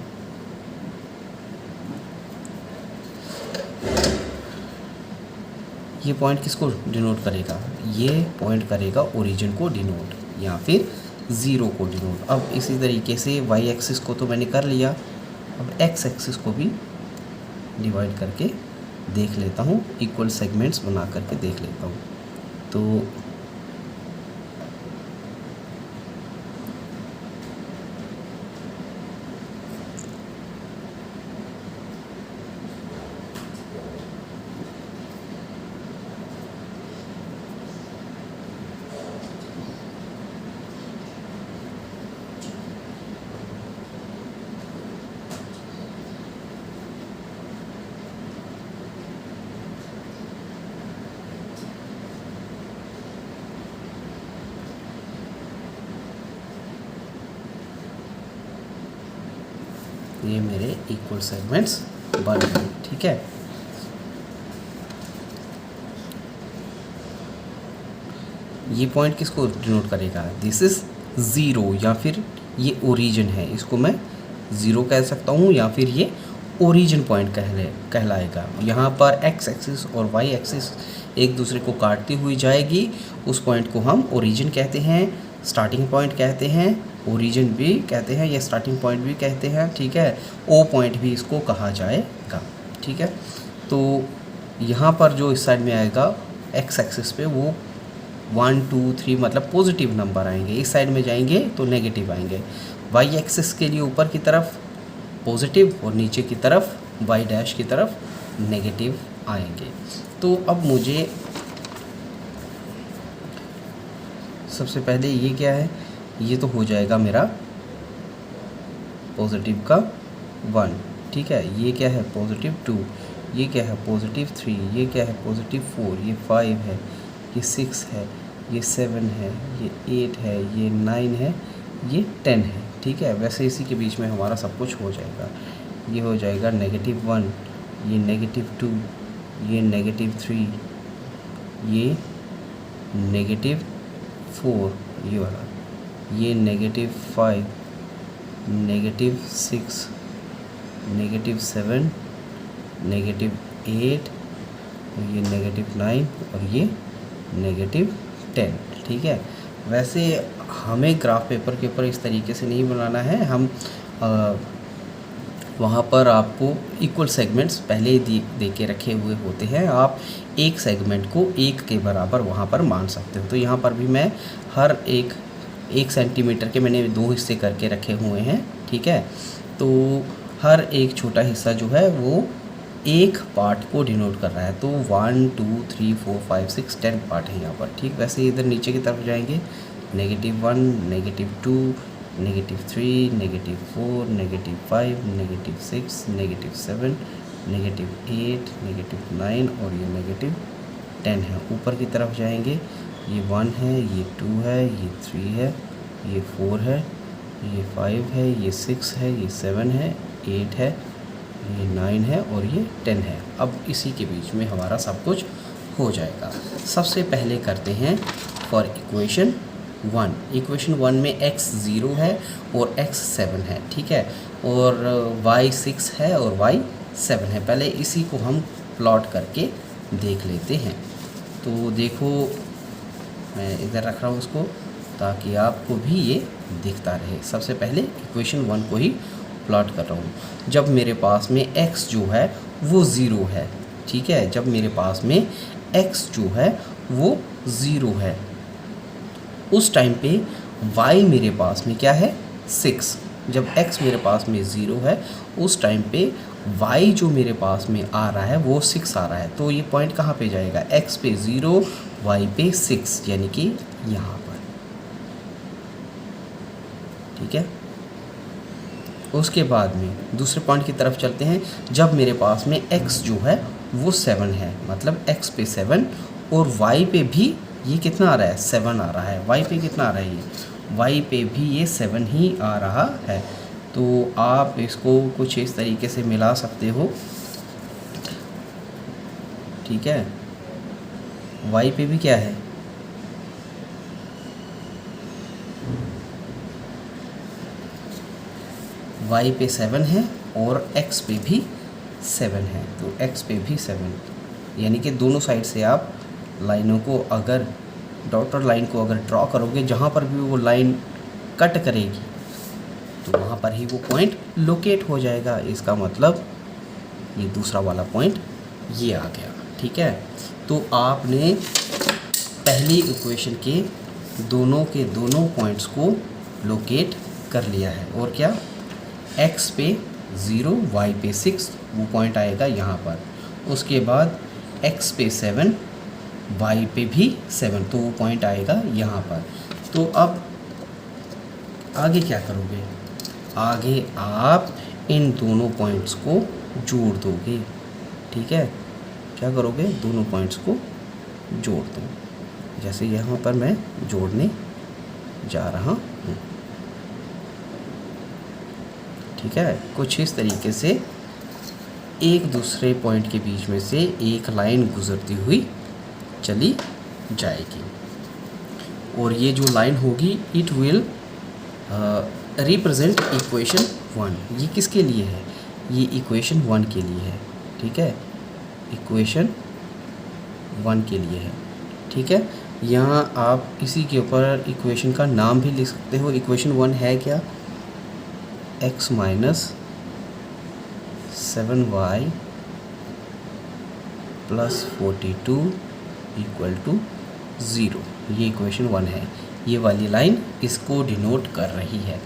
ये पॉइंट किसको डिनोट करेगा, ये पॉइंट करेगा ओरिजिन को डिनोट या फिर ज़ीरो को डिनोट। अब इसी तरीके से वाई एक्सिस को तो मैंने कर लिया, अब एक्स एक्सिस को भी डिवाइड करके देख लेता हूँ, इक्वल सेगमेंट्स बना करके देख लेता हूँ। तो ये मेरे इक्वल सेगमेंट्स बन गए, ठीक है। ये पॉइंट किसको डिनोट करेगा, दिस इज़ ज़ीरो, या फिर ये ओरिजिन है, इसको मैं ज़ीरो कह सकता हूँ, या फिर ये ओरिजिन पॉइंट कहलाएगा। यहाँ पर एक्स एक्सिस और वाई एक्सिस एक दूसरे को काटती हुई जाएगी, उस पॉइंट को हम ओरिजिन कहते हैं, स्टार्टिंग पॉइंट कहते हैं, ओरिजिन भी कहते हैं या स्टार्टिंग पॉइंट भी कहते हैं, ठीक है। ओ पॉइंट भी इसको कहा जाएगा, ठीक है। तो यहाँ पर जो इस साइड में आएगा एक्स एक्सिस पे वो 1 2 3 मतलब पॉजिटिव नंबर आएंगे, इस साइड में जाएंगे तो नेगेटिव आएंगे। वाई एक्सिस के लिए ऊपर की तरफ पॉजिटिव और नीचे की तरफ वाई डैश की तरफ नेगेटिव आएंगे। तो अब मुझे सबसे पहले ये क्या है, ये तो हो जाएगा मेरा पॉजिटिव का 1, ठीक है। ये क्या है पॉजिटिव 2, ये क्या है पॉजिटिव 3, ये क्या है पॉजिटिव 4, ये 5 है, ये 6 है, ये 7 है, ये 8 है, ये 9 है, ये 10 है, ठीक है। वैसे इसी के बीच में हमारा सब कुछ हो जाएगा। ये हो जाएगा -1, ये -2, ये -3, ये -4, ये वाला, ये -5, -6, -7, -8, और ये -9 और ये -10, ठीक है। वैसे हमें ग्राफ पेपर के ऊपर इस तरीके से नहीं बनाना है, हम वहाँ पर आपको इक्वल सेगमेंट्स पहले ही दे के रखे हुए होते हैं, आप एक सेगमेंट को एक के बराबर वहाँ पर मान सकते हो। तो यहाँ पर भी मैं हर एक सेंटीमीटर के मैंने 2 हिस्से करके रखे हुए हैं, ठीक है। तो हर एक छोटा हिस्सा जो है वो एक पार्ट को डिनोट कर रहा है। तो 1 2 3 4 5 6 10 पार्ट है यहाँ पर, ठीक। वैसे इधर नीचे की तरफ जाएंगे, -1, -2, -3, -4, -5, -6, -7, -8, -9 और ये -10 है। ऊपर की तरफ जाएंगे, ये 1 है, ये 2 है, ये 3 है, ये 4 है, ये 5 है, ये 6 है, ये 7 है, 8 है, ये 9 है और ये 10 है। अब इसी के बीच में हमारा सब कुछ हो जाएगा। सबसे पहले करते हैं फॉर इक्वेशन 1। इक्वेशन 1 में x 0 है और x 7 है, ठीक है, और y 6 है और y 7 है। पहले इसी को हम प्लॉट करके देख लेते हैं। तो देखो, मैं इधर रख रहा हूँ उसको ताकि आपको भी ये दिखता रहे। सबसे पहले इक्वेशन 1 को ही प्लॉट कर रहा हूँ। जब मेरे पास में x जो है वो 0 है, ठीक है, जब मेरे पास में x जो है वो 0 है, उस टाइम पे y मेरे पास में क्या है 6। जब x मेरे पास में 0 है उस टाइम पे y जो मेरे पास में आ रहा है वो 6 आ रहा है। तो ये पॉइंट कहाँ पे जाएगा, x पे 0, y पे 6, यानी कि यहाँ पर, ठीक है। उसके बाद में दूसरे पॉइंट की तरफ चलते हैं। जब मेरे पास में x जो है वो 7 है, मतलब x पे 7 और y पे भी ये कितना आ रहा है 7 आ रहा है। y पे कितना आ रहा है, ये y पे भी ये 7 ही आ रहा है। तो आप इसको कुछ इस तरीके से मिला सकते हो, ठीक है। y पे भी क्या है, y पे 7 है और x पे भी 7 है। तो x पे भी 7, यानी कि दोनों साइड से आप लाइनों को अगर डॉटेड लाइन को अगर ड्रॉ करोगे, जहाँ पर भी वो लाइन कट करेगी तो वहाँ पर ही वो पॉइंट लोकेट हो जाएगा। इसका मतलब ये दूसरा वाला पॉइंट ये आ गया। ठीक है, तो आपने पहली इक्वेशन के दोनों पॉइंट्स को लोकेट कर लिया है। और क्या, x पे 0, y पे 6 वो पॉइंट आएगा यहाँ पर। उसके बाद x पे 7, y पे भी 7 तो वो पॉइंट आएगा यहाँ पर। तो अब आगे क्या करोगे, आगे आप इन दोनों पॉइंट्स को जोड़ दोगे। ठीक है, क्या करोगे, दोनों पॉइंट्स को जोड़ दो। जैसे यहाँ पर मैं जोड़ने जा रहा हूँ। ठीक है, कुछ इस तरीके से एक दूसरे पॉइंट के बीच में से एक लाइन गुजरती हुई चली जाएगी। और ये जो लाइन होगी इट विल रिप्रेजेंट इक्वेशन 1। ये किसके लिए है, ये इक्वेशन 1 के लिए है। ठीक है, इक्वेशन 1 के लिए है। ठीक है, यहाँ आप इसी के ऊपर इक्वेशन का नाम भी लिख सकते हो। इक्वेशन 1 है क्या, x minus 7y plus 42 equal to 0। ये इक्वेशन 1 है। ये वाली लाइन इसको डिनोट कर रही है।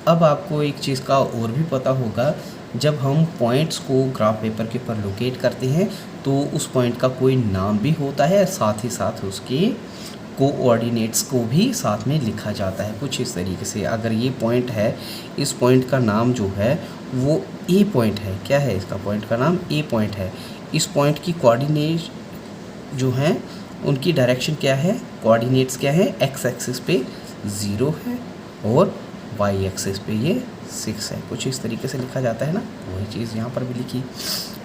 अब आपको एक चीज़ का और भी पता होगा, जब हम पॉइंट्स को ग्राफ पेपर के ऊपर लोकेट करते हैं तो उस पॉइंट का कोई नाम भी होता है, साथ ही साथ उसके कोऑर्डिनेट्स को भी साथ में लिखा जाता है। कुछ इस तरीके से, अगर ये पॉइंट है, इस पॉइंट का नाम जो है वो ए पॉइंट है। क्या है इसका पॉइंट का नाम, ए पॉइंट है। इस पॉइंट की कोऑर्डिनेट जो हैं उनकी डायरेक्शन क्या है, कोऑर्डिनेट्स क्या है, एक्स एक्सिस पे 0 है और वाई एक्सिस पे ये 6 है। कुछ इस तरीके से लिखा जाता है ना, वही चीज़ यहाँ पर भी लिखी।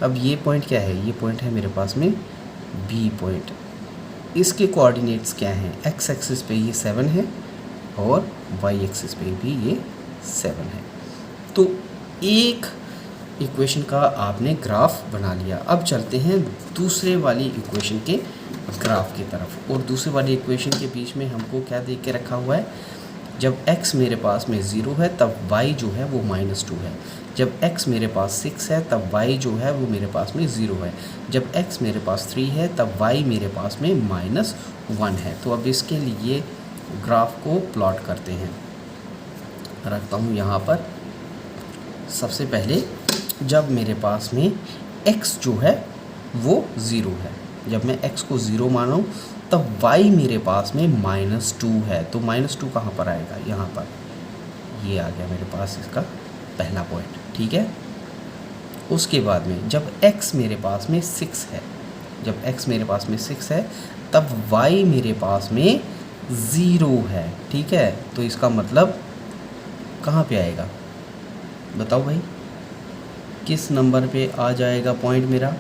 अब ये पॉइंट क्या है, ये पॉइंट है मेरे पास में बी पॉइंट। इसके कोऑर्डिनेट्स क्या हैं, एक्स एक्सिस पे ये 7 है और वाई एक्सिस पे भी ये 7 है। तो एक इक्वेशन का आपने ग्राफ बना लिया। अब चलते हैं दूसरे वाली इक्वेशन के ग्राफ की तरफ। और दूसरे वाली इक्वेशन के बीच में हमको क्या दे के रखा हुआ है, जब x मेरे पास में 0 है तब y जो है वो -2 है। जब x मेरे पास 6 है तब y जो है वो मेरे पास में 0 है। जब x मेरे पास 3 है तब y मेरे पास में -1 है। तो अब इसके लिए ग्राफ को प्लॉट करते हैं। रखता हूँ यहाँ पर। सबसे पहले जब मेरे पास में x जो है वो 0 है, जब मैं x को 0 मानूँ तब y मेरे पास में -2 है। तो -2 कहाँ पर आएगा, यहाँ पर। ये आ गया मेरे पास इसका पहला पॉइंट। ठीक है, उसके बाद में जब x मेरे पास में 6 है, जब x मेरे पास में 6 है तब y मेरे पास में 0 है। ठीक है, तो इसका मतलब कहाँ पे आएगा, बताओ भाई, किस नंबर पे आ जाएगा पॉइंट मेरा।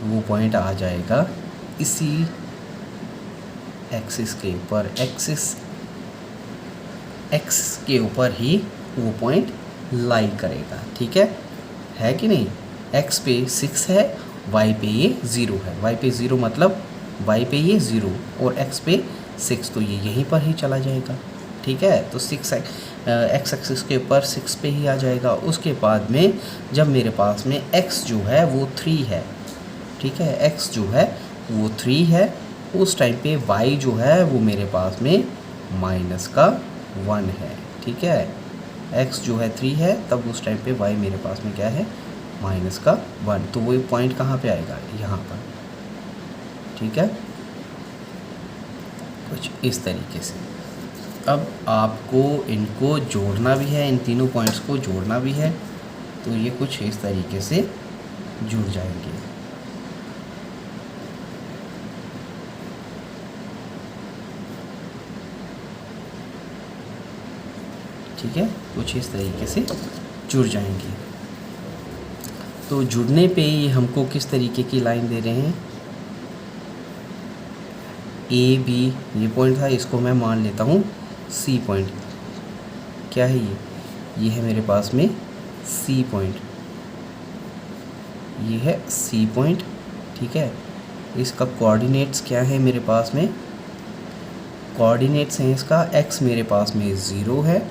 वो पॉइंट आ जाएगा इसी एक्सिस के ऊपर, एक्स के ऊपर ही वो पॉइंट लाई करेगा। ठीक है कि नहीं। x पे 6 है, y पे ये 0 है। y पे 0 मतलब y पे ये 0 और x पे 6, तो ये यहीं पर ही चला जाएगा। ठीक है, तो 6 एक्स एक्सिस के ऊपर 6 पे ही आ जाएगा। उसके बाद में जब मेरे पास में x जो है वो 3 है, ठीक है, x जो है वो 3 है, उस टाइम पे y जो है वो मेरे पास में -1 है। ठीक है, x जो है 3 है तब उस टाइम पे y मेरे पास में क्या है, -1। तो वही पॉइंट कहाँ पे आएगा, यहाँ पर। ठीक है, कुछ इस तरीके से। अब आपको इनको जोड़ना भी है, इन तीनों पॉइंट्स को जोड़ना भी है, तो ये कुछ इस तरीके से जुड़ जाएंगे। ठीक है, कुछ इस तरीके से जुड़ जाएंगे। तो जुड़ने पे ये हमको किस तरीके की लाइन दे रहे हैं, ए बी ये पॉइंट था, इसको मैं मान लेता हूँ सी पॉइंट। क्या है ये है मेरे पास में सी पॉइंट, ये है सी पॉइंट। ठीक है, इसका कोऑर्डिनेट्स क्या है मेरे पास में, कोऑर्डिनेट्स हैं इसका x मेरे पास में 0 है,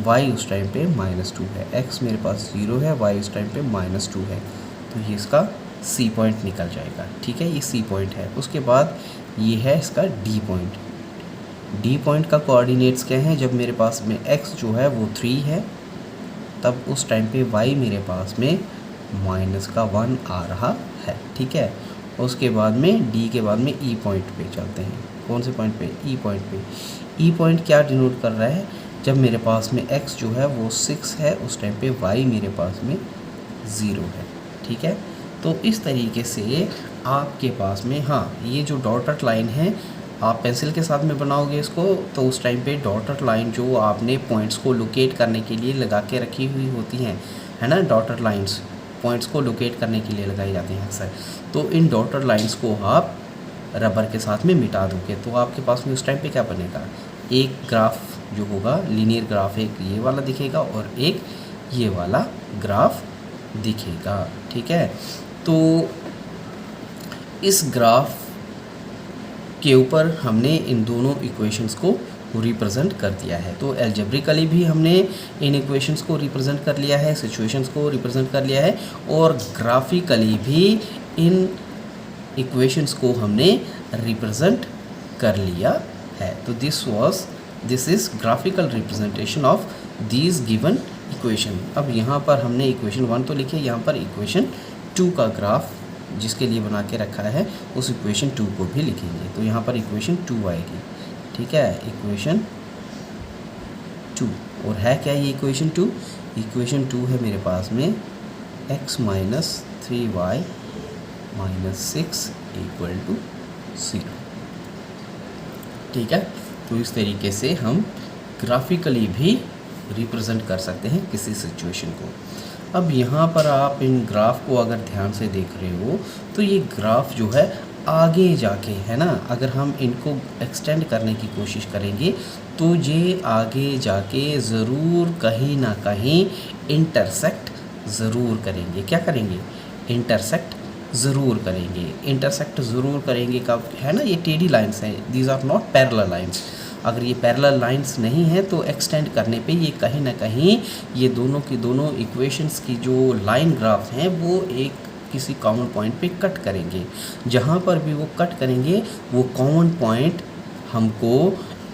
y उस टाइम पे -2 है। x मेरे पास 0 है, y उस टाइम पे -2 है, तो ये इसका C पॉइंट निकल जाएगा। ठीक है, ये C पॉइंट है। उसके बाद ये है इसका D पॉइंट। D पॉइंट का कोऑर्डिनेट्स क्या है, जब मेरे पास में x जो है वो 3 है, तब उस टाइम पे y मेरे पास में -1 आ रहा है। ठीक है, उसके बाद में D के बाद में E पॉइंट पे चलते हैं। कौन से पॉइंट पे, E पॉइंट पे। E पॉइंट क्या डिनोट कर रहा है, जब मेरे पास में x जो है वो 6 है, उस टाइम पे y मेरे पास में 0 है। ठीक है, तो इस तरीके से आपके पास में, हाँ, ये जो डॉटेड लाइन है आप पेंसिल के साथ में बनाओगे इसको, तो उस टाइम पे डॉटेड लाइन जो आपने पॉइंट्स को लोकेट करने के लिए लगा के रखी हुई होती हैं, है ना, डॉटेड लाइंस पॉइंट्स को लोकेट करने के लिए लगाई जाती हैं अक्सर। तो इन डॉटेड लाइंस को आप रबर के साथ में मिटा दोगे तो आपके पास में उस टाइम पे क्या बनेगा, एक ग्राफ जो होगा लीनियर ग्राफ, एक ये वाला दिखेगा और एक ये वाला ग्राफ दिखेगा। ठीक है, तो इस ग्राफ के ऊपर हमने इन दोनों इक्वेशंस को रिप्रेजेंट कर दिया है। तो एल्जेब्रिकली भी हमने इन इक्वेशंस को रिप्रेजेंट कर लिया है, सिचुएशंस को रिप्रेजेंट कर लिया है, और ग्राफिकली भी इन इक्वेशंस को हमने रिप्रेजेंट कर लिया है। तो this is graphical representation of these given equation. अब यहाँ पर हमने इक्वेशन 1 तो लिखी है, यहाँ पर इक्वेशन 2 का ग्राफ जिसके लिए बना के रखा है उस इक्वेशन 2 को भी लिखेंगे। तो यहाँ पर इक्वेशन 2 आएगी। ठीक है, इक्वेशन 2, और है क्या ये इक्वेशन 2? इक्वेशन 2 है मेरे पास में x - 3y - 6 = 0। ठीक है, तो इस तरीके से हम ग्राफिकली भी रिप्रेजेंट कर सकते हैं किसी सिचुएशन को। अब यहाँ पर आप इन ग्राफ को अगर ध्यान से देख रहे हो तो ये ग्राफ जो है आगे जाके, है ना, अगर हम इनको एक्सटेंड करने की कोशिश करेंगे तो ये आगे जाके ज़रूर कहीं ना कहीं इंटरसेक्ट ज़रूर करेंगे। क्या करेंगे? इंटरसेक्ट ज़रूर करेंगे। इंटरसेक्ट ज़रूर करेंगे कब, है ना, ये टेढ़ी लाइंस हैं, these are not parallel lines. अगर ये पैरेलल लाइंस नहीं है तो एक्सटेंड करने पे ये कहीं ना कहीं ये दोनों की दोनों इक्वेशंस की जो लाइन ग्राफ हैं वो एक किसी कॉमन पॉइंट पे कट करेंगे। जहाँ पर भी वो कट करेंगे वो कॉमन पॉइंट हमको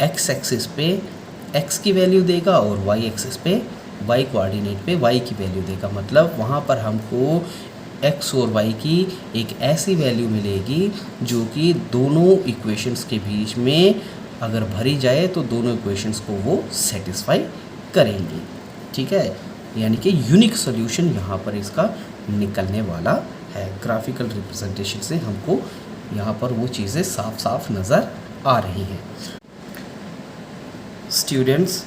एक्स एक्सिस पे x की वैल्यू देगा और y एक्सिस पे y कोऑर्डिनेट पे y की वैल्यू देगा। मतलब वहाँ पर हमको x और y की एक ऐसी वैल्यू मिलेगी जो कि दोनों इक्वेशंस के बीच में अगर भरी जाए तो दोनों इक्वेशंस को वो सेटिस्फाई करेंगे। ठीक है, यानी कि यूनिक सॉल्यूशन यहाँ पर इसका निकलने वाला है। ग्राफिकल रिप्रेजेंटेशन से हमको यहाँ पर वो चीज़ें साफ साफ नज़र आ रही हैं। स्टूडेंट्स,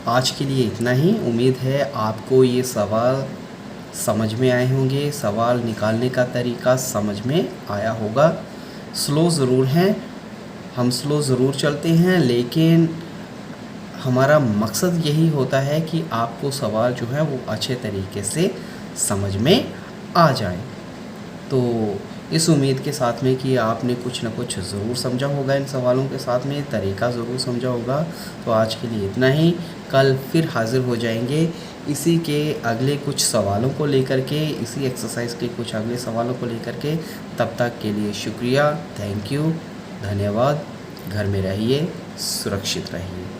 आज के लिए इतना ही। उम्मीद है आपको ये सवाल समझ में आए होंगे, सवाल निकालने का तरीका समझ में आया होगा। स्लो ज़रूर हैं, हम स्लो ज़रूर चलते हैं, लेकिन हमारा मकसद यही होता है कि आपको सवाल जो है वो अच्छे तरीके से समझ में आ जाए। तो इस उम्मीद के साथ में कि आपने कुछ ना कुछ ज़रूर समझा होगा, इन सवालों के साथ में तरीका ज़रूर समझा होगा। तो आज के लिए इतना ही। कल फिर हाज़िर हो जाएंगे इसी के अगले कुछ सवालों को लेकर के, इसी एक्सरसाइज के कुछ अगले सवालों को लेकर के। तब तक के लिए शुक्रिया, थैंक यू, धन्यवाद। घर में रहिए, सुरक्षित रहिए।